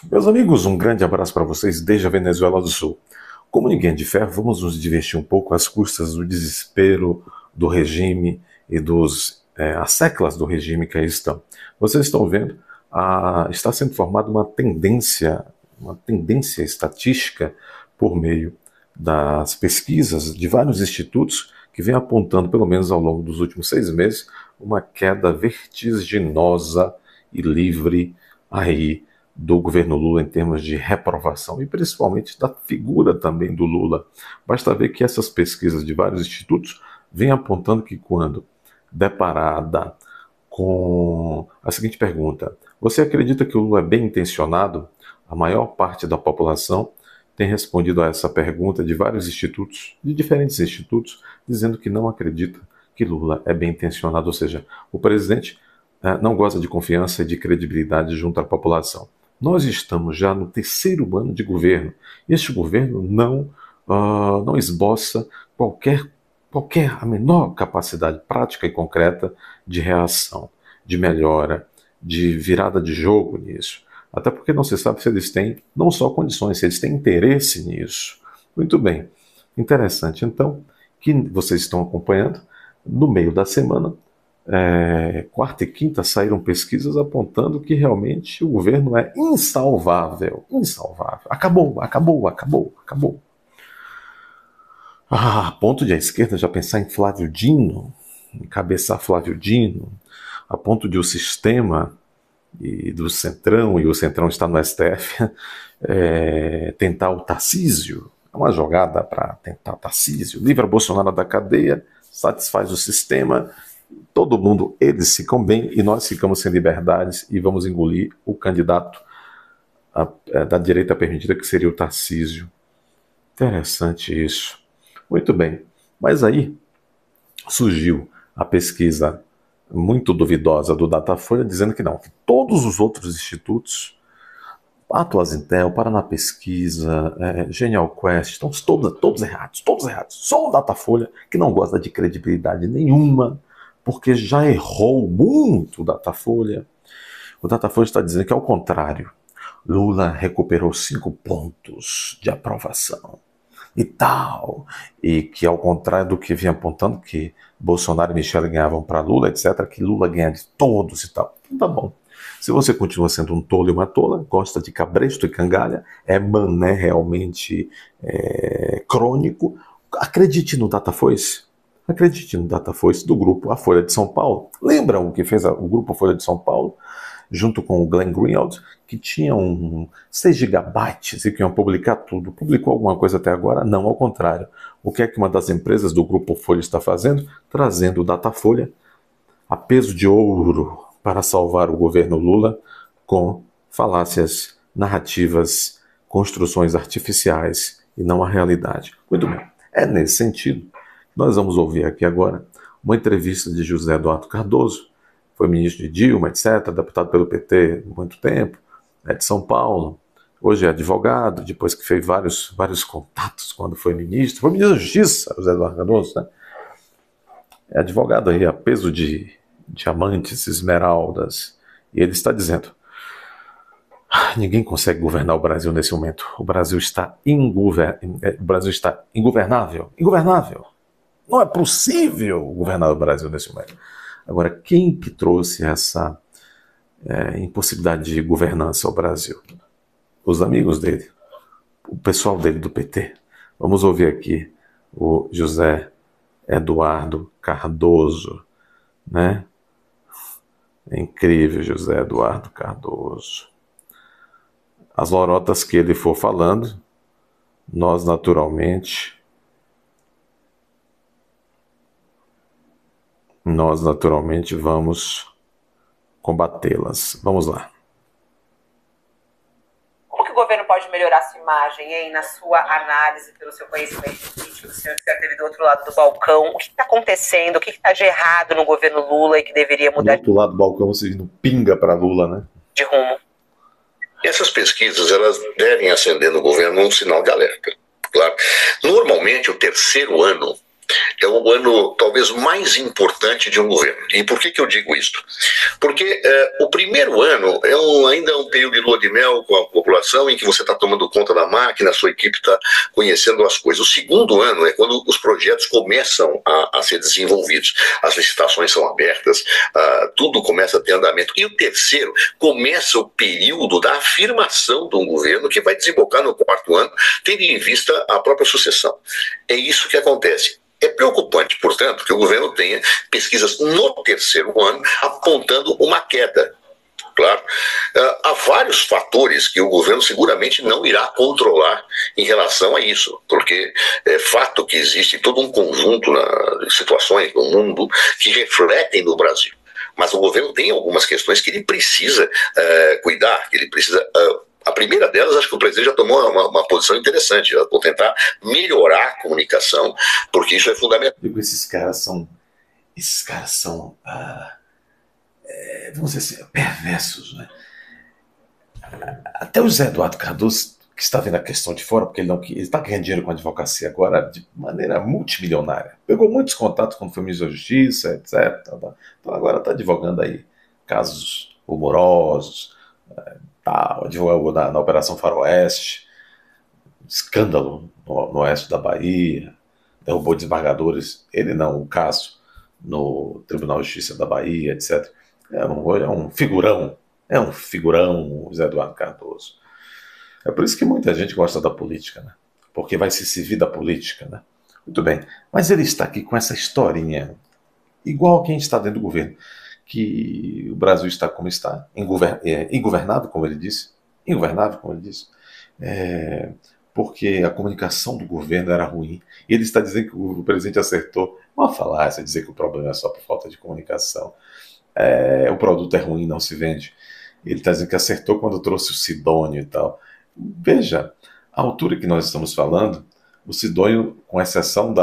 Meus amigos, um grande abraço para vocês desde a Venezuela do Sul. Como ninguém é de ferro, vamos nos divertir um pouco às custas do desespero do regime e as séculas do regime que aí estão. Vocês estão vendo, está sendo formada uma tendência estatística por meio das pesquisas de vários institutos que vem apontando, pelo menos ao longo dos últimos 6 meses, uma queda vertiginosa e livre aí do governo Lula em termos de reprovação e principalmente da figura também do Lula. Basta ver que essas pesquisas de vários institutos vêm apontando que quando deparada com a seguinte pergunta: você acredita que o Lula é bem intencionado? A maior parte da população tem respondido a essa pergunta de vários institutos, de diferentes institutos, dizendo que não acredita que Lula é bem intencionado, ou seja, o presidente não goza de confiança e de credibilidade junto à população. Nós estamos já no terceiro ano de governo e este governo não esboça a menor capacidade prática e concreta de reação, de melhora, de virada de jogo nisso. Até porque não se sabe se eles têm não só condições, se eles têm interesse nisso. Muito bem, interessante. Então, que vocês estão acompanhando, no meio da semana, quarta e quinta saíram pesquisas apontando que realmente o governo é insalvável. Insalvável. Acabou, acabou, acabou, acabou. A ponto de a esquerda já pensar em Flávio Dino, encabeçar Flávio Dino, a ponto de o sistema e do Centrão, e o Centrão está no STF, tentar o Tarcísio. É uma jogada para tentar o Tarcísio. Livra Bolsonaro da cadeia, satisfaz o sistema, todo mundo, eles ficam bem e nós ficamos sem liberdades e vamos engolir o candidato da direita permitida, que seria o Tarcísio. Interessante isso. Muito bem, mas aí surgiu a pesquisa muito duvidosa do Datafolha dizendo que não, que todos os outros institutos, Atlas Intel, Paraná Pesquisa, Genial Quest, estão todos errados, todos errados. Só o Datafolha, que não gosta de credibilidade nenhuma, porque já errou muito o Datafolha. O Datafolha está dizendo que, ao contrário, Lula recuperou 5 pontos de aprovação e tal, e que, ao contrário do que vinha apontando, que Bolsonaro e Michele ganhavam para Lula, etc., que Lula ganha de todos e tal. Então tá bom. Se você continua sendo um tolo e uma tola, gosta de cabresto e cangalha, é mané realmente crônico, acredite no Datafoice. Acredite no Datafoice do grupo A Folha de São Paulo. Lembram o que fez o grupo Folha de São Paulo? Junto com o Glenn Greenwald, que tinham 6 gigabytes e que iam publicar tudo. Publicou alguma coisa até agora? Não, ao contrário. O que é que uma das empresas do Grupo Folha está fazendo? Trazendo o Datafolha a peso de ouro para salvar o governo Lula com falácias, narrativas, construções artificiais e não a realidade. Muito bem. É nesse sentido que nós vamos ouvir aqui agora uma entrevista de José Eduardo Cardoso, foi ministro de Dilma, etc., deputado pelo PT há muito tempo, de São Paulo, hoje é advogado, depois que fez vários contatos quando foi ministro da Justiça, José Eduardo Cardoso, né? É advogado aí a peso de diamantes, esmeraldas, e ele está dizendo: ninguém consegue governar o Brasil nesse momento, o Brasil está ingovernável, ingovernável, não é possível governar o Brasil nesse momento. Agora, quem que trouxe essa impossibilidade de governança ao Brasil? Os amigos dele, o pessoal dele do PT. Vamos ouvir aqui o José Eduardo Cardoso, né? É incrível, José Eduardo Cardoso. As lorotas que ele for falando, nós naturalmente vamos combatê-las. Vamos lá. Como que o governo pode melhorar sua imagem, hein? Na sua análise, pelo seu conhecimento político, o senhor que já esteve do outro lado do balcão, o que está acontecendo? O que está de errado no governo Lula e que deveria mudar? Do outro lado do balcão, você não pinga para Lula, né? De rumo. Essas pesquisas, elas devem acender no governo um sinal de alerta. Claro. Normalmente, o terceiro ano é o ano talvez mais importante de um governo. E por que eu digo isso? Porque o primeiro ano ainda é um período de lua de mel com a população, em que você está tomando conta da máquina, a sua equipe está conhecendo as coisas. O segundo ano é quando os projetos começam a ser desenvolvidos, as licitações são abertas, tudo começa a ter andamento. E o terceiro, começa o período da afirmação de um governo que vai desembocar no quarto ano, tendo em vista a própria sucessão. É isso que acontece. É preocupante, portanto, que o governo tenha pesquisas no terceiro ano apontando uma queda. Claro, há vários fatores que o governo seguramente não irá controlar em relação a isso, porque é fato que existe todo um conjunto de situações no mundo que refletem no Brasil. Mas o governo tem algumas questões que ele precisa cuidar, que ele precisa... A primeira delas, acho que o presidente já tomou uma posição interessante, por tentar melhorar a comunicação, porque isso é fundamental. Esses caras são vamos dizer assim, perversos, né? Até o José Eduardo Cardoso, que está vendo a questão de fora, porque ele está ganhando dinheiro com a advocacia agora de maneira multimilionária. Pegou muitos contatos quando foi ministro da Justiça, etc. Então agora está advogando aí casos humorosos, advogou na Operação Faroeste, escândalo no oeste da Bahia, derrubou desembargadores, ele não, o caso, no Tribunal de Justiça da Bahia, etc. É um figurão, o José Eduardo Cardoso. É por isso que muita gente gosta da política, né? Porque vai se servir da política, né? Muito bem, mas ele está aqui com essa historinha, igual quem está dentro do governo, que o Brasil está como está, ingovernável, como ele disse, porque a comunicação do governo era ruim, e ele está dizendo que o presidente acertou. Uma falácia dizer que o problema é só por falta de comunicação. O produto é ruim, não se vende. Ele está dizendo que acertou quando trouxe o Sidônio e tal. Veja, a altura que nós estamos falando, o Sidônio, com exceção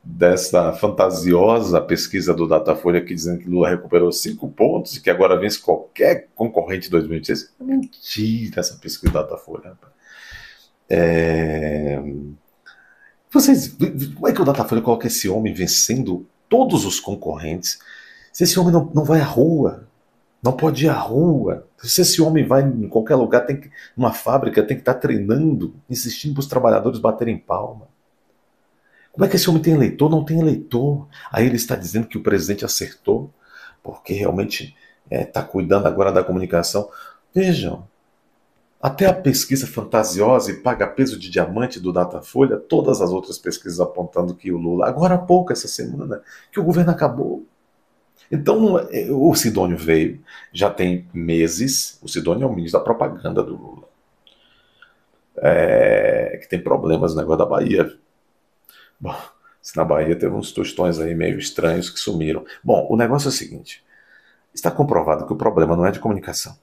dessa fantasiosa pesquisa do Datafolha que dizendo que Lula recuperou 5 pontos e que agora vence qualquer concorrente em 2026. É mentira essa pesquisa do Datafolha. Como é que o Datafolha coloca esse homem vencendo todos os concorrentes? Se esse homem não vai à rua, não pode ir à rua, se esse homem vai em qualquer lugar, numa fábrica, tem que estar treinando, insistindo para os trabalhadores baterem palma. Como é que esse homem tem eleitor? Não tem eleitor. Aí ele está dizendo que o presidente acertou, porque realmente está cuidando agora da comunicação. Vejam, até a pesquisa fantasiosa e paga peso de diamante do Datafolha, todas as outras pesquisas apontando que o Lula, agora há pouco, essa semana, que o governo acabou. Então, o Sidônio veio, já tem meses, o Sidônio é o ministro da propaganda do Lula, que tem problemas no negócio da Bahia. Bom, se na Bahia teve uns tostões aí meio estranhos que sumiram. Bom, o negócio é o seguinte, está comprovado que o problema não é de comunicação.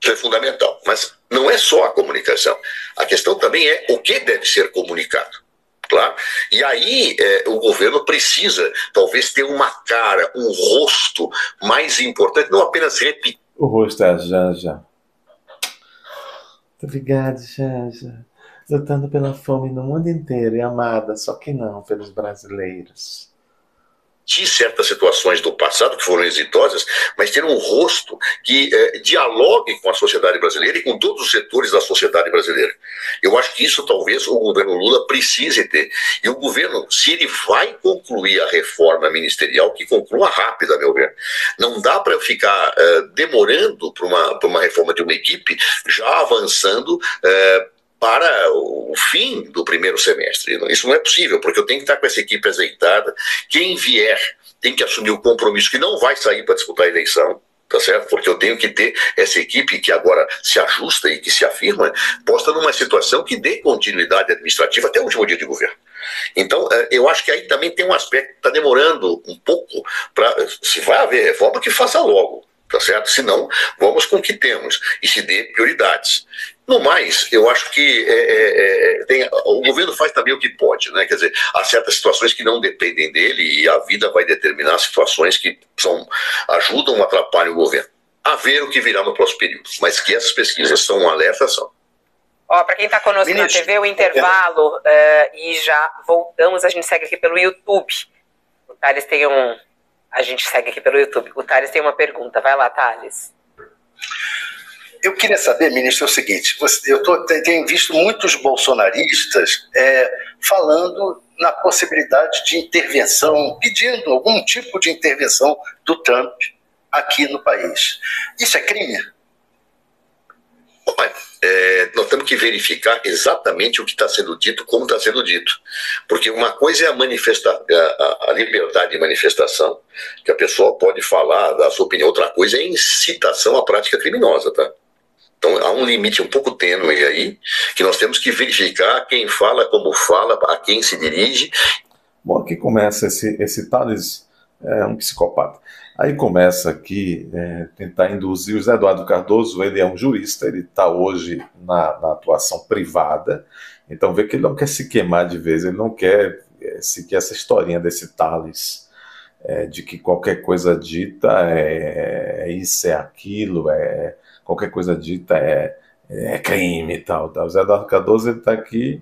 Isso é fundamental, mas não é só a comunicação. A questão também é o que deve ser comunicado. Claro. E aí o governo precisa talvez ter uma cara, um rosto mais importante, não apenas repetir. O rosto é a Janja. Muito obrigado, Janja. Lutando pela fome no mundo inteiro e amada, só que não pelos brasileiros. Certas situações do passado que foram exitosas, mas ter um rosto que dialogue com a sociedade brasileira e com todos os setores da sociedade brasileira. Eu acho que isso talvez o governo Lula precise ter. E o governo, se ele vai concluir a reforma ministerial, que conclua rápido, a meu ver. Não dá para ficar demorando para uma reforma de uma equipe já avançando para o fim do primeiro semestre. Isso não é possível, porque eu tenho que estar com essa equipe azeitada. Quem vier tem que assumir o compromisso que não vai sair para disputar a eleição, tá certo? Porque eu tenho que ter essa equipe que agora se ajusta e que se afirma, posta numa situação que dê continuidade administrativa até o último dia de governo. Então, eu acho que aí também tem um aspecto que está demorando um pouco para, se vai haver reforma, que faça logo. Tá certo? Se não, vamos com o que temos e se dê prioridades. No mais, eu acho que o governo faz também o que pode, né? Quer dizer, há certas situações que não dependem dele e a vida vai determinar situações que ajudam ou atrapalham o governo. A ver o que virá no próximo período, mas que essas pesquisas são um alerta, são. Ó, para quem está conosco Ministro, na TV, o intervalo e já voltamos. A gente segue aqui pelo YouTube. O Thales tem A gente segue aqui pelo YouTube. O Thales tem uma pergunta. Vai lá, Thales. Eu queria saber, ministro, é o seguinte, tenho visto muitos bolsonaristas falando na possibilidade de intervenção, pedindo algum tipo de intervenção do Trump aqui no país. Isso é crime? Olha, nós temos que verificar exatamente o que está sendo dito, como está sendo dito. Porque uma coisa é a liberdade de manifestação, que a pessoa pode falar da sua opinião, outra coisa é incitação à prática criminosa, tá? Então há um limite um pouco tênue aí, que nós temos que verificar quem fala, como fala, a quem se dirige. Bom, aqui começa esse Thales, um psicopata. Aí começa aqui tentar induzir o Zé Eduardo Cardoso. Ele é um jurista, ele está hoje na atuação privada, então vê que ele não quer se queimar de vez, ele não quer seguir essa historinha desse Thales, de que qualquer coisa dita isso, é aquilo, qualquer coisa dita é crime e tal. O Zé Eduardo Cardoso está aqui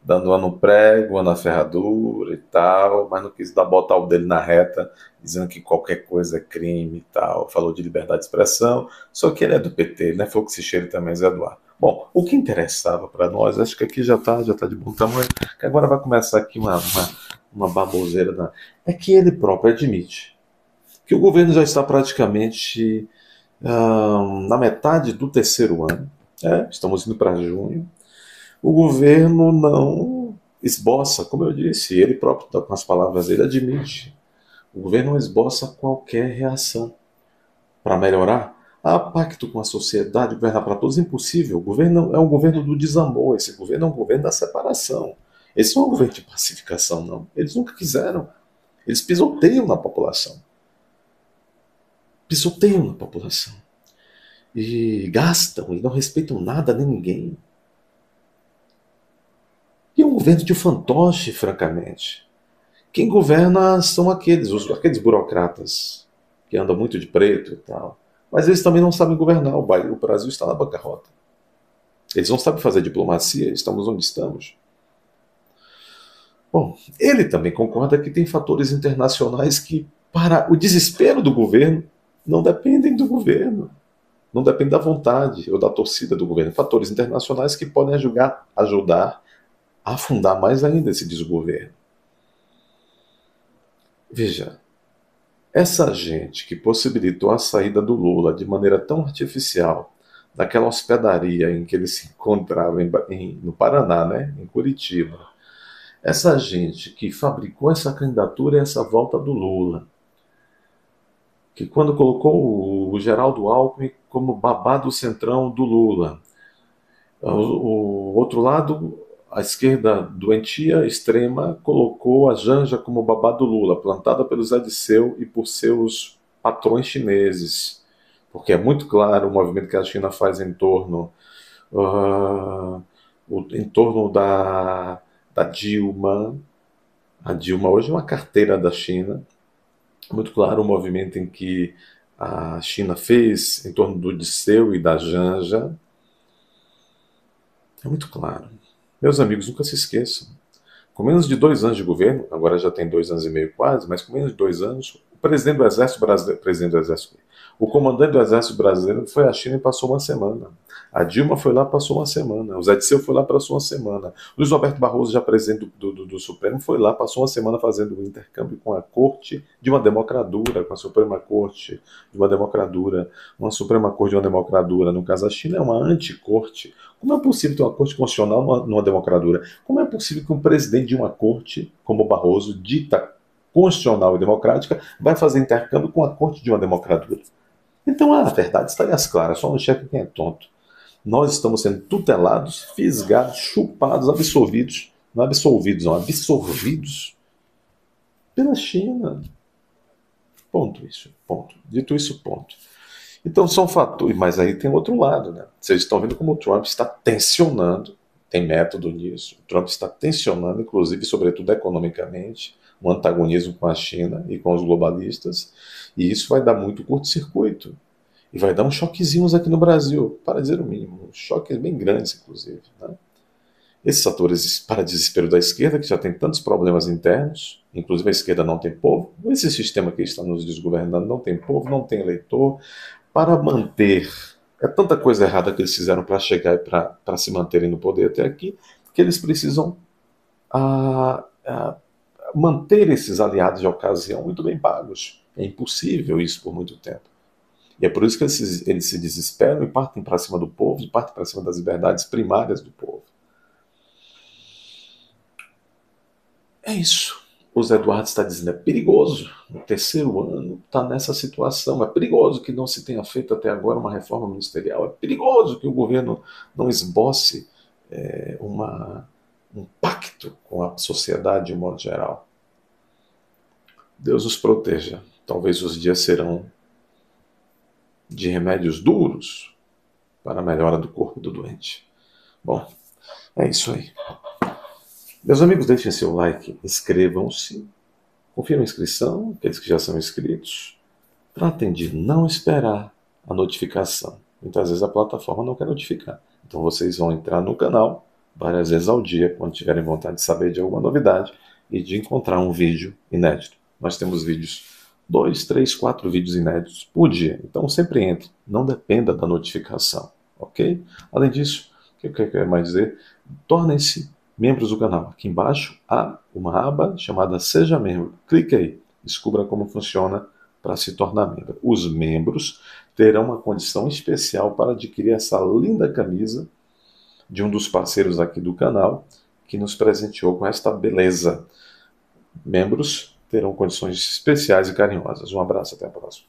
dando uma no prego, uma na ferradura e tal, mas não quis botar o dele na reta, dizendo que qualquer coisa é crime e tal. Falou de liberdade de expressão, só que ele é do PT, né? Foi o que se cheira também, Zé Eduardo. Bom, o que interessava para nós, acho que aqui já tá de bom tamanho, que agora vai começar aqui uma baboseira, é que ele próprio admite que o governo já está praticamente na metade do terceiro ano, estamos indo para junho. O governo não esboça, como eu disse, ele próprio, com as palavras dele, admite. O governo não esboça qualquer reação para melhorar. Há pacto com a sociedade, governar para todos, impossível. O governo é um governo do desamor, esse governo é um governo da separação. Esse não é um governo de pacificação, não. Eles nunca quiseram. Eles pisoteiam na população. Pisoteiam na população. E gastam, e não respeitam nada nem ninguém. E é um governo de fantoche, francamente. Quem governa são aqueles burocratas que andam muito de preto e tal. Mas eles também não sabem governar. O Brasil está na bancarrota. Eles não sabem fazer diplomacia, estamos onde estamos. Bom, ele também concorda que tem fatores internacionais que, para o desespero do governo, não dependem do governo. Não dependem da vontade ou da torcida do governo. Fatores internacionais que podem ajudar a afundar mais ainda esse desgoverno. Veja, essa gente que possibilitou a saída do Lula de maneira tão artificial daquela hospedaria em que ele se encontrava no Paraná, né, em Curitiba, essa gente que fabricou essa candidatura e essa volta do Lula, que quando colocou o Geraldo Alckmin como babá do centrão do Lula, o outro lado, a esquerda doentia, extrema, colocou a Janja como babá do Lula, plantada pelo Zé Disseu e por seus patrões chineses. Porque é muito claro o movimento que a China faz em torno da Dilma. A Dilma hoje é uma carteira da China. É muito claro o movimento em que a China fez em torno do Disseu e da Janja. É muito claro. Meus amigos, nunca se esqueçam. Com menos de 2 anos de governo, agora já tem 2 anos e meio quase, mas com menos de 2 anos, o presidente do Exército Brasileiro, o comandante do Exército Brasileiro foi à China e passou uma semana. A Dilma foi lá e passou uma semana. O Zé Disseu foi lá e passou uma semana. O Luiz Roberto Barroso, já presidente do Supremo, foi lá, passou uma semana fazendo um intercâmbio com a corte de uma democradura, com a Suprema Corte de uma democradura, uma Suprema Corte de uma democradura. No caso, a China é uma anticorte. Como é possível ter uma corte constitucional numa democradura? Como é possível que um presidente de uma corte, como o Barroso, dita constitucional e democrática, vai fazer intercâmbio com a corte de uma democradura? Então a verdade está aí às claras, só não checa quem é tonto. Nós estamos sendo tutelados, fisgados, chupados, absorvidos pela China. Ponto isso, ponto. Dito isso, ponto. Então são fatores, mas aí tem outro lado, né? Vocês estão vendo como o Trump está tensionando, tem método nisso, o Trump está tensionando, inclusive, sobretudo economicamente, um antagonismo com a China e com os globalistas, e isso vai dar muito curto-circuito. E vai dar uns choquezinhos aqui no Brasil, para dizer o mínimo, choques bem grandes, inclusive. Né? Esses atores, para desespero da esquerda, que já tem tantos problemas internos, inclusive a esquerda não tem povo, esse sistema que está nos desgovernando não tem povo, não tem eleitor, para manter... É tanta coisa errada que eles fizeram para chegar e para se manterem no poder até aqui, que eles precisam manter esses aliados de ocasião muito bem pagos. É impossível isso por muito tempo. E é por isso que eles se desesperam e partem para cima do povo, e partem para cima das liberdades primárias do povo. É isso. O Zé Eduardo está dizendo, é perigoso. No terceiro ano está nessa situação. É perigoso que não se tenha feito até agora uma reforma ministerial. É perigoso que o governo não esboce um pacto com a sociedade de um modo geral. Deus os proteja. Talvez os dias serão de remédios duros para a melhora do corpo do doente. Bom, é isso aí. Meus amigos, deixem seu like, inscrevam-se, confiram a inscrição, aqueles que já são inscritos. Tratem de não esperar a notificação. Muitas vezes a plataforma não quer notificar. Então vocês vão entrar no canal várias vezes ao dia, quando tiverem vontade de saber de alguma novidade e de encontrar um vídeo inédito. Nós temos vídeos, 2, 3, 4 vídeos inéditos por dia. Então sempre entre, não dependa da notificação, ok? Além disso, o que eu quero mais dizer? Tornem-se membros do canal. Aqui embaixo há uma aba chamada Seja Membro. Clique aí, descubra como funciona para se tornar membro. Os membros terão uma condição especial para adquirir essa linda camisa de um dos parceiros aqui do canal, que nos presenteou com esta beleza. Membros terão condições especiais e carinhosas. Um abraço, até a próxima.